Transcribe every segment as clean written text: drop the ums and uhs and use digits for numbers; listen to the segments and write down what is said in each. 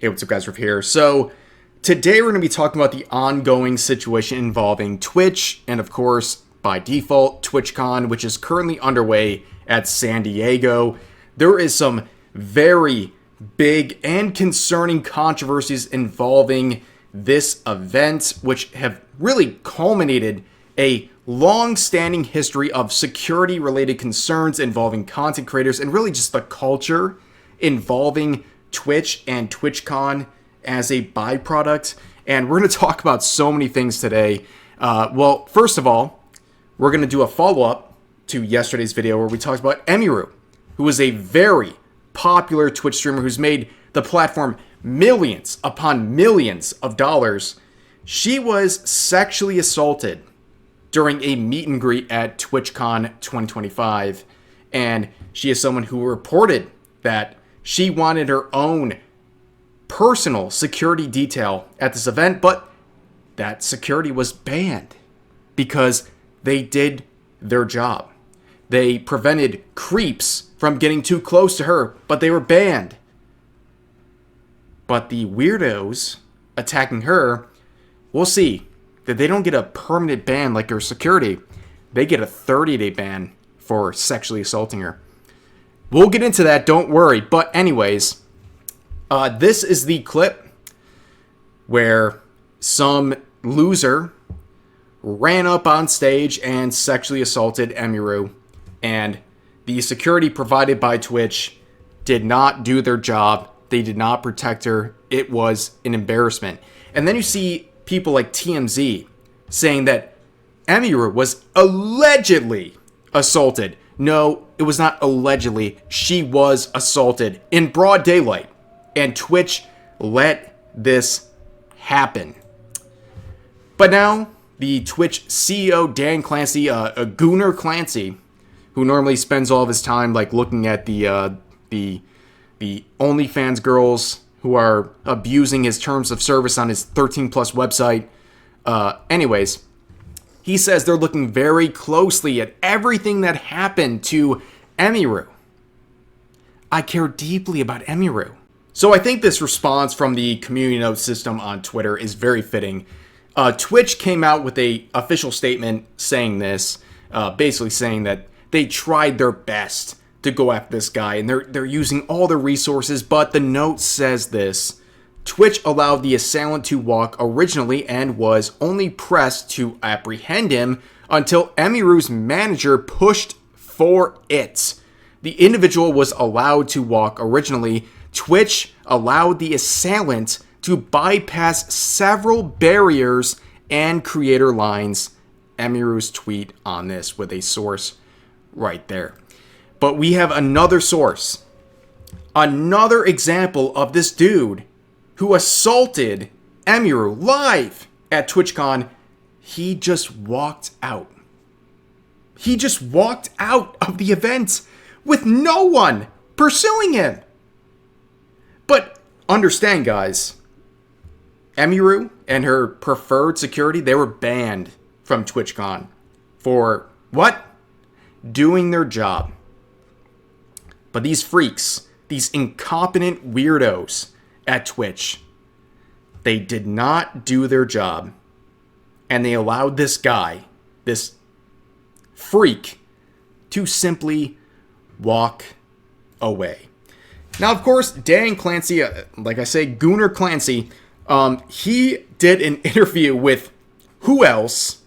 Hey, what's up guys, Riff here. So today we're going to be talking about the ongoing situation involving Twitch and of course, by default, TwitchCon, which is currently underway at San Diego. There is some very big and concerning controversies involving this event, which have really culminated a long-standing history of security-related concerns involving content creators and really just the culture involving Twitch and TwitchCon as a byproduct. And we're going to talk about so many things today. Well, first of all, we're going to do a follow-up to yesterday's video where we talked about Emiru, who is a very popular Twitch streamer who's made the platform millions upon millions of dollars. She was sexually assaulted during a meet and greet at TwitchCon 2025. And she is someone who reported that she wanted her own personal security detail at this event, but that security was banned because they did their job. They prevented creeps from getting too close to her, but they were banned. But the weirdos attacking her, we'll see that they don't get a permanent ban like her security. They get a 30-day ban for sexually assaulting her. We'll get into that, don't worry. But anyways, this is the clip where some loser ran up on stage and sexually assaulted Emiru. And the security provided by Twitch did not do their job. They did not protect her. It was an embarrassment. And then you see people like TMZ saying that Emiru was allegedly assaulted. No, it was not allegedly. She was assaulted in broad daylight. And Twitch let this happen. But now, the Twitch CEO, Dan Clancy, Gunnar Clancy, who normally spends all of his time like looking at the OnlyFans girls who are abusing his terms of service on his 13 plus website. Anyways, he says they're looking very closely at everything that happened to Emiru. I care deeply about Emiru. So I think this response from the community note system on Twitter is very fitting. Twitch came out with a official statement saying this, basically saying that they tried their best to go after this guy and they're using all their resources, but the note says this: Twitch allowed the assailant to walk originally and was only pressed to apprehend him until Emiru's manager pushed for it. The individual was allowed to walk originally. Twitch allowed the assailant to bypass several barriers and creator lines. Emiru's tweet on this with a source right there. But we have another source. Another example of this dude who assaulted Emiru live at TwitchCon. He just walked out. He just walked out of the event with no one pursuing him. But understand, guys, Emiru and her preferred security, they were banned from TwitchCon for what? Doing their job. But these freaks, these incompetent weirdos at Twitch, they did not do their job, and they allowed this guy, this freak, to simply walk away. Now, of course, Dan Clancy, like I say, Gunnar Clancy, he did an interview with who else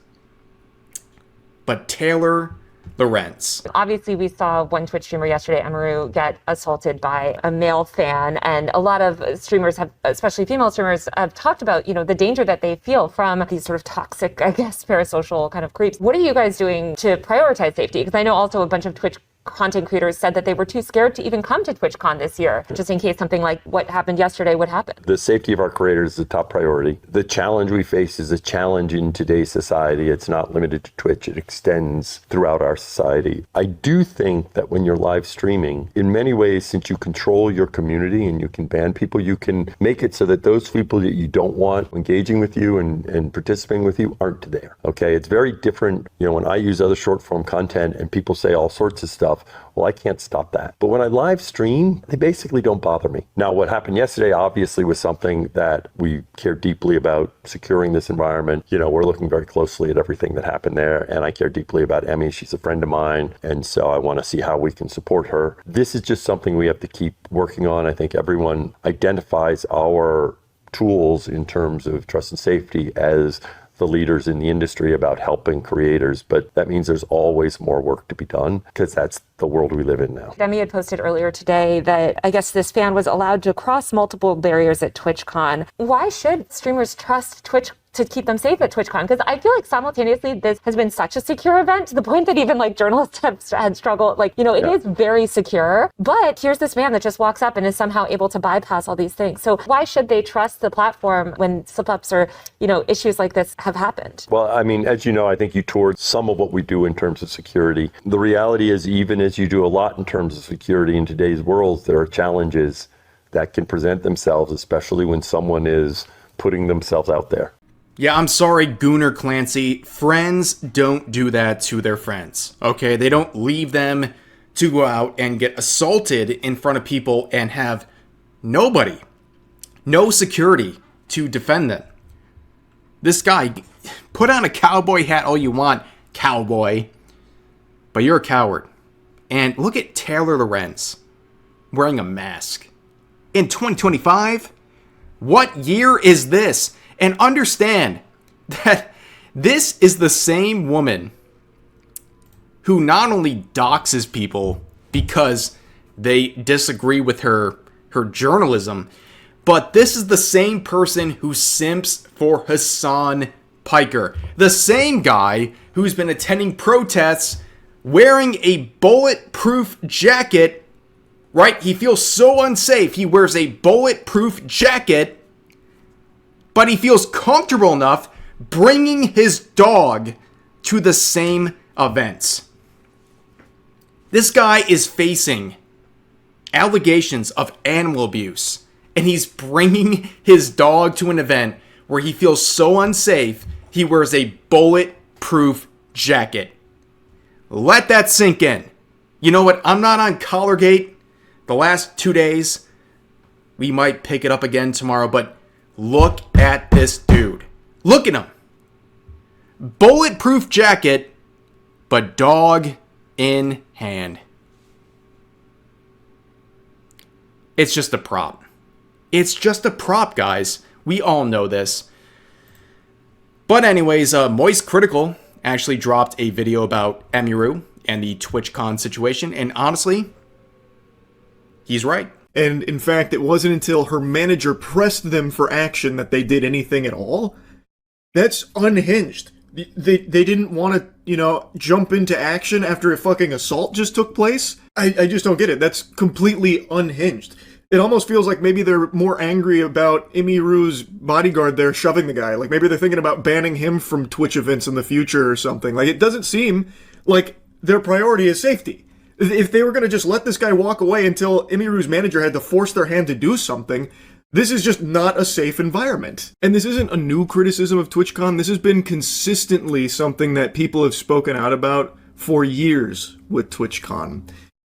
but Taylor Lorenz. Obviously, we saw one Twitch streamer yesterday, Emiru, get assaulted by a male fan, and a lot of streamers have, especially female streamers, have talked about, the danger that they feel from these sort of toxic, I guess, parasocial kind of creeps. What are you guys doing to prioritize safety? Because I know also a bunch of Twitch content creators said that they were too scared to even come to TwitchCon this year, just in case something like what happened yesterday would happen. The safety of our creators is the top priority. The challenge we face is a challenge in today's society. It's not limited to Twitch. It extends throughout our society. I do think that when you're live streaming, in many ways, since you control your community and you can ban people, you can make it so that those people that you don't want engaging with you and participating with you aren't there. Okay, it's very different. When I use other short form content and people say all sorts of stuff, myself, well, I can't stop that. But when I live stream, they basically don't bother me. Now, what happened yesterday obviously was something that we care deeply about, securing this environment. We're looking very closely at everything that happened there. And I care deeply about Emmy. She's a friend of mine. And so I want to see how we can support her. This is just something we have to keep working on. I think everyone identifies our tools in terms of trust and safety as the leaders in the industry about helping creators, but that means there's always more work to be done because that's the world we live in now. Demi had posted earlier today that I guess this fan was allowed to cross multiple barriers at TwitchCon. Why should streamers trust Twitch to keep them safe at TwitchCon? Because I feel like simultaneously this has been such a secure event to the point that even like journalists have had struggled. It is very secure, but here's this man that just walks up and is somehow able to bypass all these things. So why should they trust the platform when slip-ups or, issues like this have happened? Well, I mean, as you know, I think you toured some of what we do in terms of security. The reality is, even as you do a lot in terms of security in today's world, there are challenges that can present themselves, especially when someone is putting themselves out there. Yeah, I'm sorry, Gooner Clancy. Friends don't do that to their friends, okay? They don't leave them to go out and get assaulted in front of people and have nobody, no security to defend them. This guy, put on a cowboy hat all you want, cowboy, but you're a coward. And look at Taylor Lorenz wearing a mask. In 2025? What year is this? And understand that this is the same woman who not only doxes people because they disagree with her journalism, but this is the same person who simps for Hassan Piker. The same guy who's been attending protests wearing a bulletproof jacket, right? He feels so unsafe. He wears a bulletproof jacket, but he feels comfortable enough bringing his dog to the same events. This guy is facing allegations of animal abuse, and he's bringing his dog to an event where he feels so unsafe, he wears a bulletproof jacket. Let that sink in. You know what? I'm not on Collargate the last 2 days. We might pick it up again tomorrow, but look at this dude. Look at him. Bulletproof jacket, but dog in hand. It's just a prop. It's just a prop, guys. We all know this. But anyways, Moist Critical actually dropped a video about Emiru and the TwitchCon situation, and honestly, he's right. And in fact, it wasn't until her manager pressed them for action that they did anything at all. That's unhinged. They didn't want to, jump into action after a fucking assault just took place. I just don't get it. That's completely unhinged. It almost feels like maybe they're more angry about Emiru's bodyguard there shoving the guy. Like maybe they're thinking about banning him from Twitch events in the future or something. Like it doesn't seem like their priority is safety. If they were going to just let this guy walk away until Emiru's manager had to force their hand to do something, this is just not a safe environment. And this isn't a new criticism of TwitchCon. This has been consistently something that people have spoken out about for years with TwitchCon.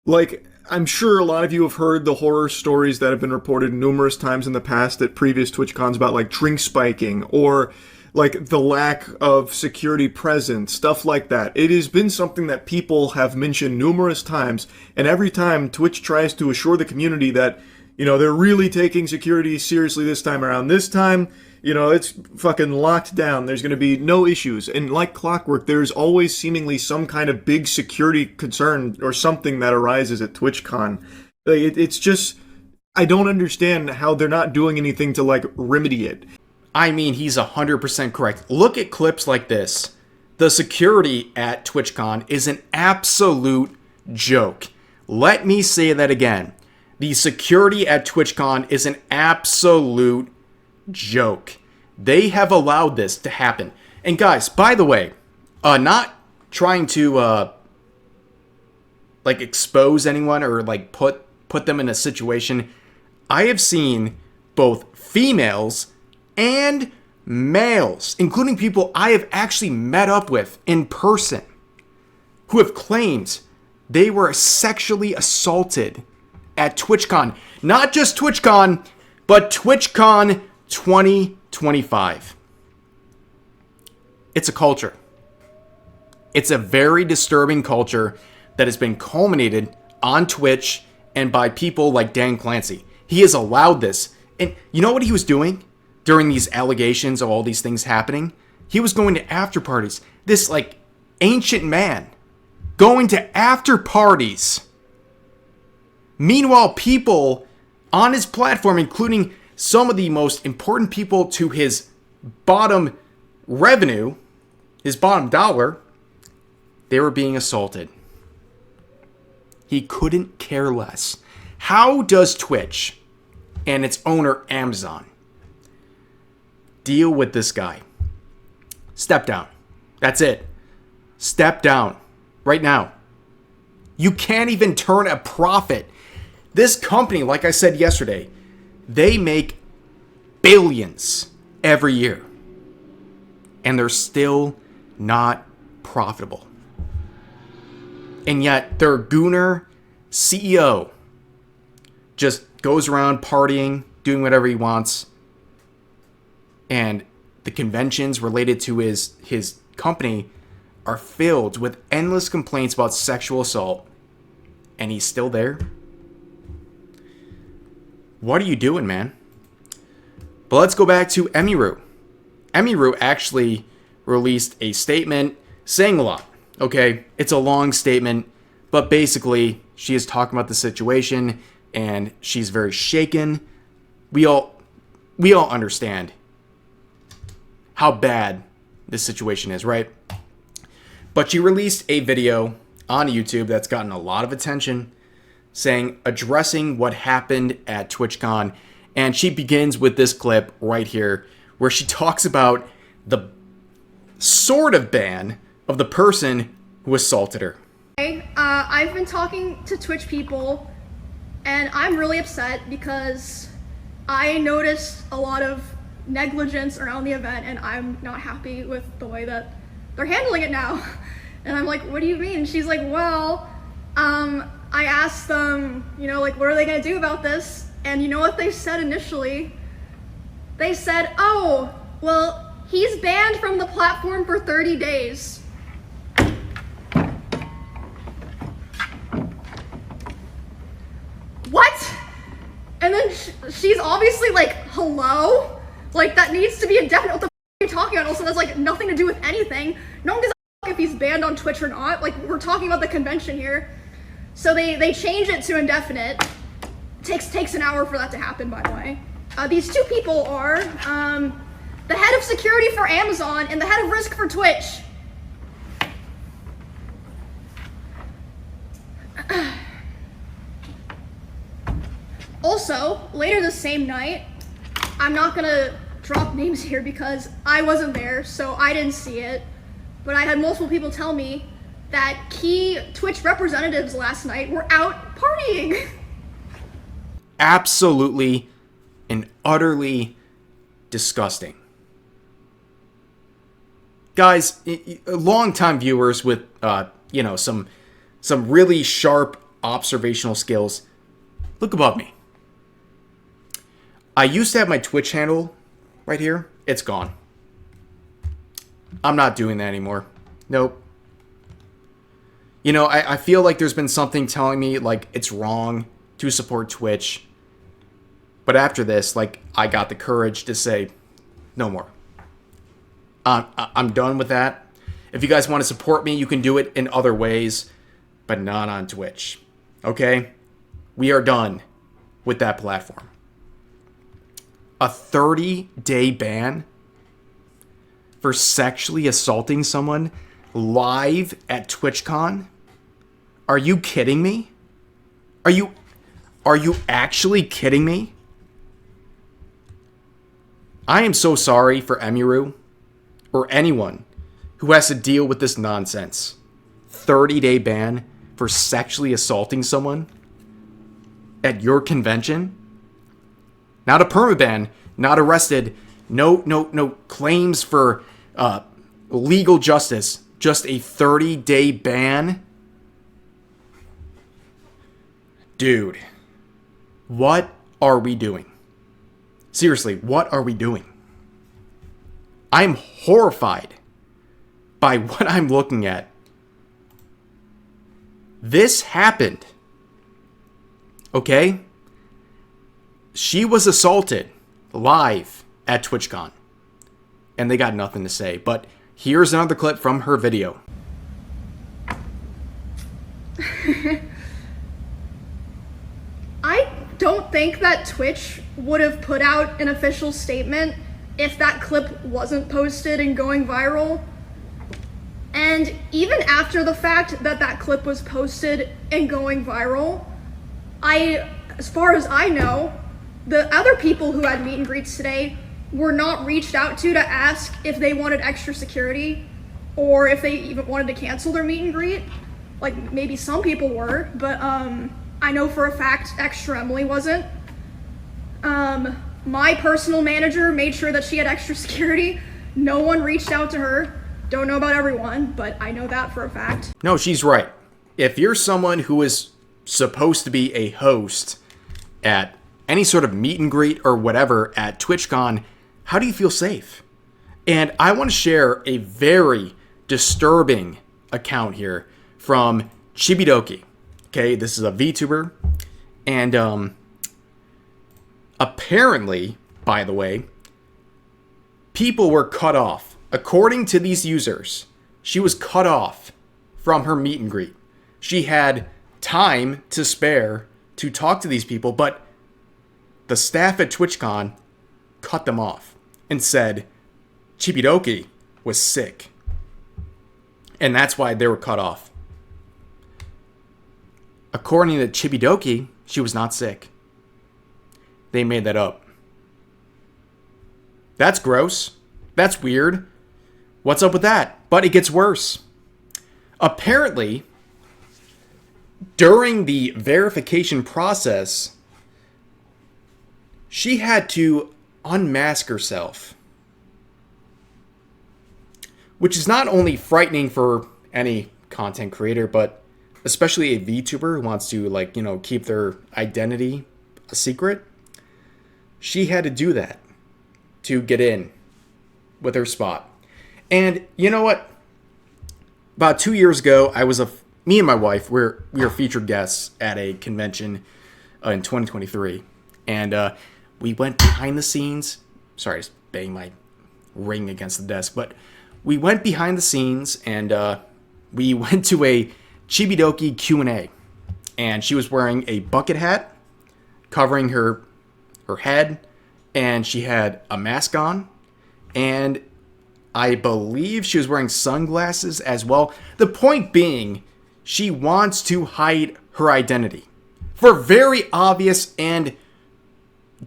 Like, I'm sure a lot of you have heard the horror stories that have been reported numerous times in the past at previous TwitchCons about like drink spiking or like the lack of security present, stuff like that. It has been something that people have mentioned numerous times, and every time Twitch tries to assure the community that, they're really taking security seriously this time around. This time, it's fucking locked down. There's going to be no issues. And like clockwork, there's always seemingly some kind of big security concern or something that arises at TwitchCon. It's just, I don't understand how they're not doing anything to like remedy it. I mean, he's 100% correct. Look at clips like this. The security at TwitchCon is an absolute joke. Let me say that again. The security at TwitchCon is an absolute joke. They have allowed this to happen. And guys, by the way, not trying to expose anyone or like put them in a situation. I have seen both females and males, including people I have actually met up with in person, who have claimed They were sexually assaulted at TwitchCon. Not just TwitchCon, but TwitchCon 2025. It's a culture. It's a very disturbing culture that has been culminated on Twitch and by people like Dan Clancy. He has allowed this. And you know what he was doing during these allegations of all these things happening? He was going to after parties. This like ancient man going to after parties. Meanwhile, people on his platform, including some of the most important people to his bottom revenue, his bottom dollar, they were being assaulted. He couldn't care less. How does Twitch and its owner, Amazon, deal with this guy? Step down. That's it. Step down. Right now. You can't even turn a profit. This company, like I said yesterday, they make billions every year. And they're still not profitable. And yet their gooner CEO just goes around partying, doing whatever he wants. And the conventions related to his company are filled with endless complaints about sexual assault. And he's still there? What are you doing, man? But let's go back to Emiru. Emiru actually released a statement saying a lot. Okay, it's a long statement, but basically she is talking about the situation and she's very shaken. We all understand how bad this situation is, right? But she released a video on YouTube that's gotten a lot of attention addressing what happened at TwitchCon. And she begins with this clip right here where she talks about the sort of ban of the person who assaulted her. I've been talking to Twitch people and I'm really upset because I noticed a lot of negligence around the event and I'm not happy with the way that they're handling it now. And I'm like, what do you mean? She's like, well, I asked them, like, what are they gonna do about this? And you know what they said initially? They said, oh, well, he's banned from the platform for 30 days. What? And then she's obviously like, hello? Like, that needs to be indefinite. What the f are you talking about? Also, that's like nothing to do with anything. No one gives a f if he's banned on Twitch or not. Like, we're talking about the convention here. So they change it to indefinite. Takes an hour for that to happen, by the way. These two people are the head of security for Amazon and the head of risk for Twitch. Also, later the same night, I'm not gonna drop names here because I wasn't there, so I didn't see it, but I had multiple people tell me that key Twitch representatives last night were out partying. Absolutely and utterly disgusting. Guys, longtime viewers with some really sharp observational skills, look above me. I used to have my Twitch handle right here. It's gone. I'm not doing that anymore. Nope. I feel like there's been something telling me like it's wrong to support Twitch. But after this, like, I got the courage to say, no more. I'm done with that. If you guys want to support me, you can do it in other ways, but not on Twitch. Okay? We are done with that platform. A 30-day ban for sexually assaulting someone live at TwitchCon? Are you kidding me? Are you actually kidding me? I am so sorry for Emiru or anyone who has to deal with this nonsense. 30-day ban for sexually assaulting someone at your convention? Not a permaban, not arrested, no claims for legal justice, just a 30-day ban? Dude, what are we doing? Seriously, what are we doing? I'm horrified by what I'm looking at. This happened. Okay? She was assaulted live at TwitchCon. And they got nothing to say. But here's another clip from her video. I don't think that Twitch would have put out an official statement if that clip wasn't posted and going viral. And even after the fact that that clip was posted and going viral, as far as I know, the other people who had meet and greets today were not reached out to ask if they wanted extra security or if they even wanted to cancel their meet and greet. Like, maybe some people were, but I know for a fact Extra Emily wasn't. My personal manager made sure that she had extra security. No one reached out to her. Don't know about everyone, but I know that for a fact. No, she's right. If you're someone who is supposed to be a host at any sort of meet and greet or whatever at TwitchCon, how do you feel safe? And I want to share a very disturbing account here from Chibidoki. Okay, this is a VTuber. And apparently, by the way, people were cut off. According to these users, she was cut off from her meet and greet. She had time to spare to talk to these people, but the staff at TwitchCon cut them off and said Chibidoki was sick. And that's why they were cut off. According to Chibidoki, she was not sick. They made that up. That's gross. That's weird. What's up with that? But it gets worse. Apparently, during the verification process, she had to unmask herself. Which is not only frightening for any content creator, but especially a VTuber who wants to, keep their identity a secret. She had to do that to get in with her spot. And you know what? About 2 years ago, me and my wife, we were featured guests at a convention in 2023. And we went behind the scenes. Sorry, I just banged my ring against the desk. But we went behind the scenes and we went to a Chibidoki Q&A. And she was wearing a bucket hat covering her head. And she had a mask on. And I believe she was wearing sunglasses as well. The point being, she wants to hide her identity for very obvious and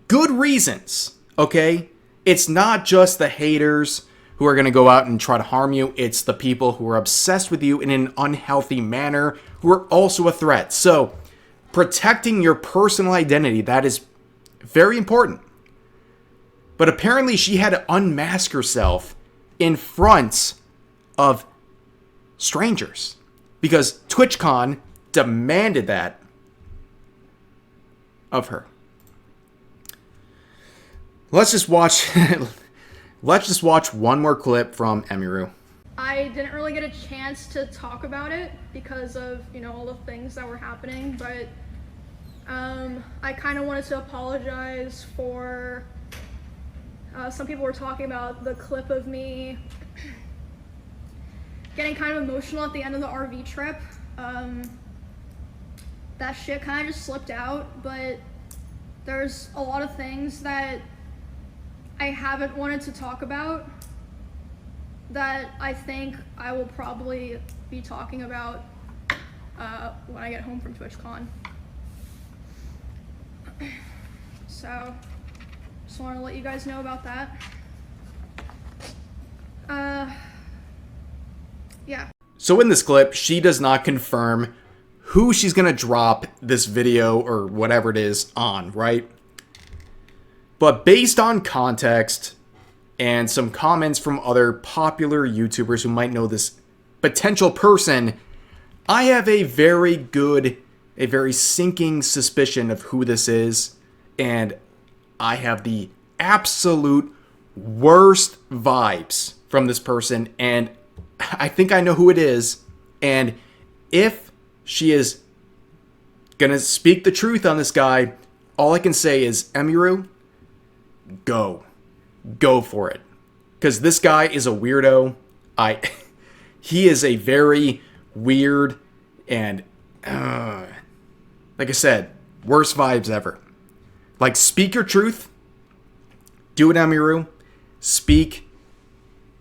good reasons, okay? It's not just the haters who are going to go out and try to harm you. It's the people who are obsessed with you in an unhealthy manner who are also a threat. So, protecting your personal identity, that is very important. But apparently she had to unmask herself in front of strangers because TwitchCon demanded that of her. Let's just watch one more clip from Emiru. I didn't really get a chance to talk about it because of, all the things that were happening, but I kind of wanted to apologize for some people were talking about the clip of me getting kind of emotional at the end of the RV trip. That shit kind of just slipped out, but there's a lot of things that I haven't wanted to talk about that I think I will probably be talking about when I get home from TwitchCon. So, just want to let you guys know about that. Yeah. So in this clip, she does not confirm who she's going to drop this video or whatever it is on, right? But based on context and some comments from other popular YouTubers who might know this potential person, I have a very good a very sinking suspicion of who this is, and I have the absolute worst vibes from this person, and I think I know who it is. And if she is gonna speak the truth on this guy, all I can say is, Emiru, go for it, because this guy is a weirdo. He is a very weird and like I said, worst vibes ever. Like, speak your truth. Do it, Emiru. Speak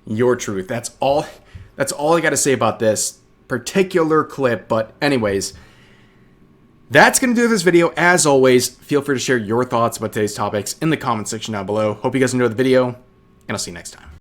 your truth. That's all I got to say about this particular clip. But anyways, that's going to do this video. As always, feel free to share your thoughts about today's topics in the comment section down below. Hope you guys enjoyed the video, and I'll see you next time.